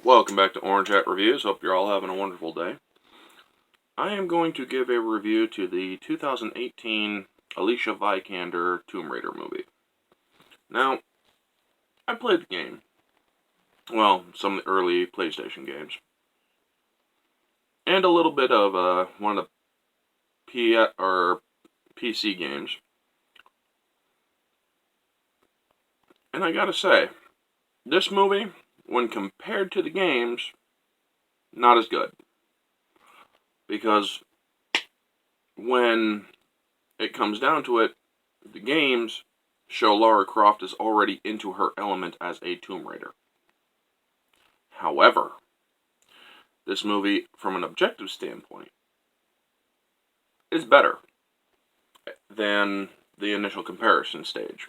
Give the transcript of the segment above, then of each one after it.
Welcome back to Orange Hat Reviews. Hope you're all having a wonderful day. I am going to give a review to the 2018 Alicia Vikander Tomb Raider movie. Now, I played the game. Well, some of the early PlayStation games. And a little bit of one of the PC games. And I gotta say, this movie, when compared to the games, not as good. Because when it comes down to it, the games show Lara Croft is already into her element as a Tomb Raider. However, this movie, from an objective standpoint, is better than the initial comparison stage.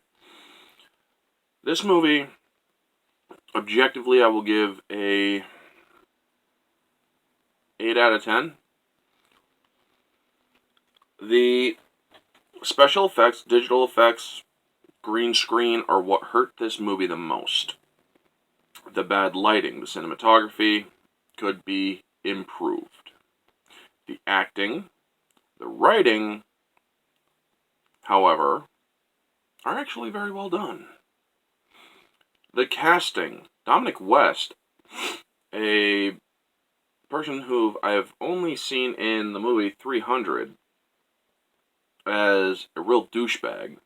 This movie, objectively, I will give a 8 out of 10. The special effects, digital effects, green screen are what hurt this movie the most. The bad lighting, the cinematography could be improved. The acting, the writing, however, are actually very well done. The casting, Dominic West, a person who I have only seen in the movie 300 as a real douchebag,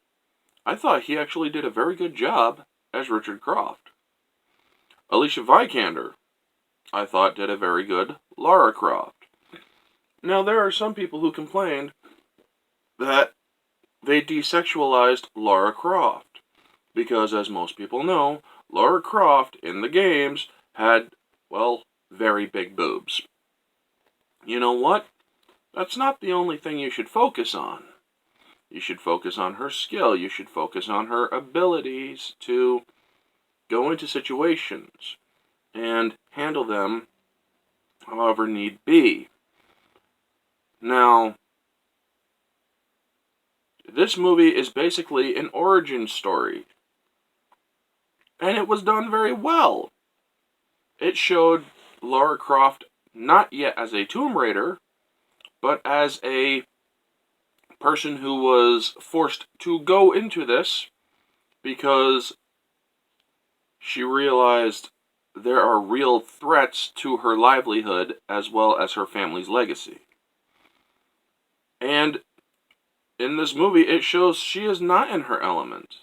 I thought he actually did a very good job as Richard Croft. Alicia Vikander, I thought, did a very good Lara Croft. Now, there are some people who complained that they desexualized Lara Croft, because, as most people know, Lara Croft in the games had, well, very big boobs. You know what? That's not the only thing you should focus on. You should focus on her skill. You should focus on her abilities to go into situations and handle them however need be. Now, this movie is basically an origin story, and it was done very well. It showed Lara Croft not yet as a Tomb Raider, but as a person who was forced to go into this because she realized there are real threats to her livelihood as well as her family's legacy. And in this movie, it shows she is not in her element.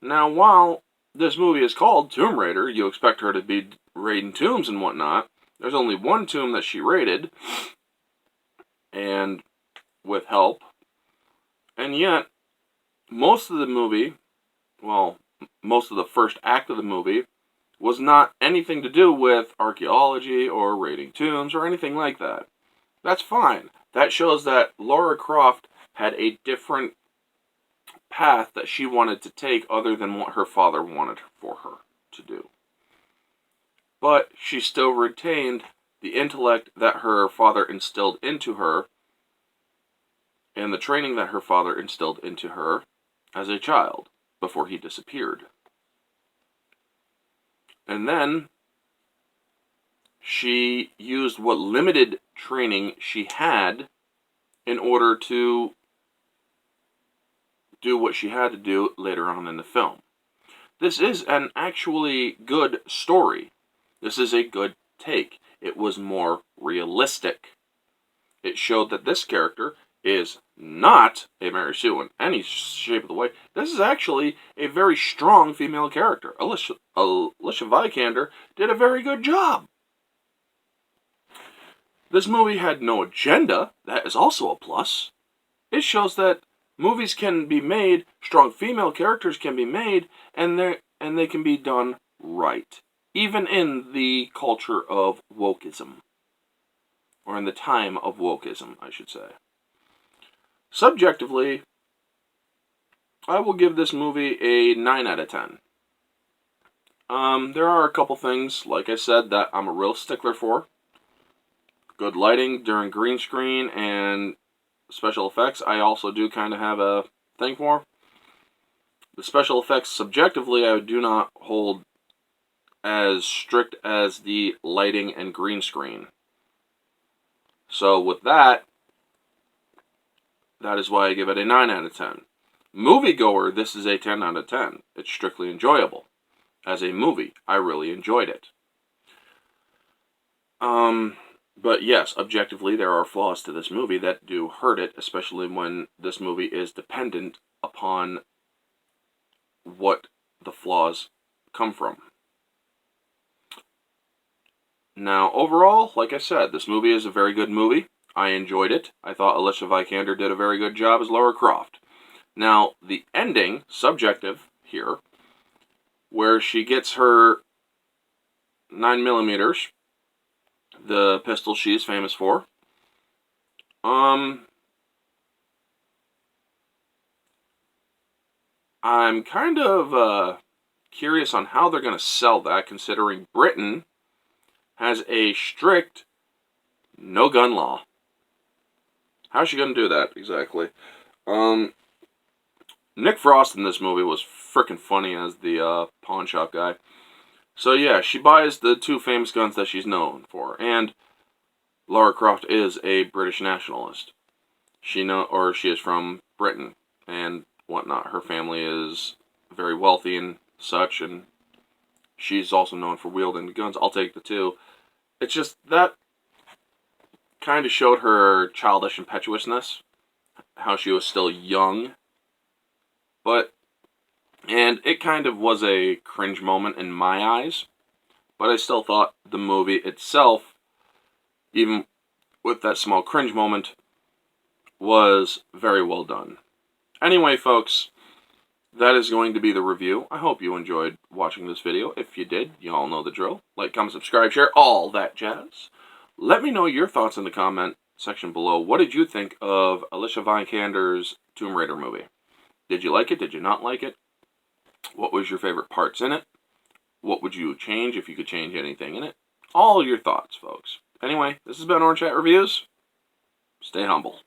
Now, while this movie is called Tomb Raider, you expect her to be raiding tombs and whatnot. There's only one tomb that she raided, and with help. And yet, most of the movie, well, most of the first act of the movie, was not anything to do with archaeology or raiding tombs or anything like that. That's fine. That shows that Lara Croft had a different path that she wanted to take other than what her father wanted for her to do. But she still retained the intellect that her father instilled into her and the training that her father instilled into her as a child before he disappeared. And then she used what limited training she had in order to do what she had to do later on in the film. This is an actually good story. This is a good take. It was more realistic. It showed that this character is not a Mary Sue in any shape of the way. This is actually a very strong female character. Alicia Vikander did a very good job. This movie had no agenda. That is also a plus. It shows that movies can be made, strong female characters can be made, and they can be done right. Even in the culture of wokeism. Or in the time of wokeism, I should say. Subjectively, I will give this movie a 9 out of 10. There are a couple things, like I said, that I'm a real stickler for. Good lighting during green screen and special effects, I also do kind of have a thing for. The special effects, subjectively, I do not hold as strict as the lighting and green screen. So with that, that is why I give it a 9 out of 10. Moviegoer, this is a 10 out of 10. It's strictly enjoyable. As a movie, I really enjoyed it. But yes, objectively, there are flaws to this movie that do hurt it, especially when this movie is dependent upon what the flaws come from. Now, overall, like I said, this movie is a very good movie. I enjoyed it. I thought Alicia Vikander did a very good job as Lara Croft. Now, the ending, subjective here, where she gets her 9mm, the pistol she's famous for, I'm kind of curious on how they're going to sell that, considering Britain has a strict no-gun law. How's she going to do that, exactly? Nick Frost in this movie was freaking funny as the pawn shop guy. So yeah, she buys the two famous guns that she's known for, and Lara Croft is a British nationalist. She is from Britain and whatnot. Her family is very wealthy and such, and she's also known for wielding the guns. I'll take the two. It's just that kind of showed her childish impetuousness, how she was still young. And it kind of was a cringe moment in my eyes, but I still thought the movie itself, even with that small cringe moment, was very well done. Anyway, folks, that is going to be the review. I hope you enjoyed watching this video. If you did, you all know the drill. Like, comment, subscribe, share, all that jazz. Let me know your thoughts in the comment section below. What did you think of Alicia Vikander's Tomb Raider movie? Did you like it? Did you not like it? What was your favorite parts in it? What would you change if you could change anything in it? All your thoughts, folks. Anyway, this has been Orange Chat Reviews. Stay humble.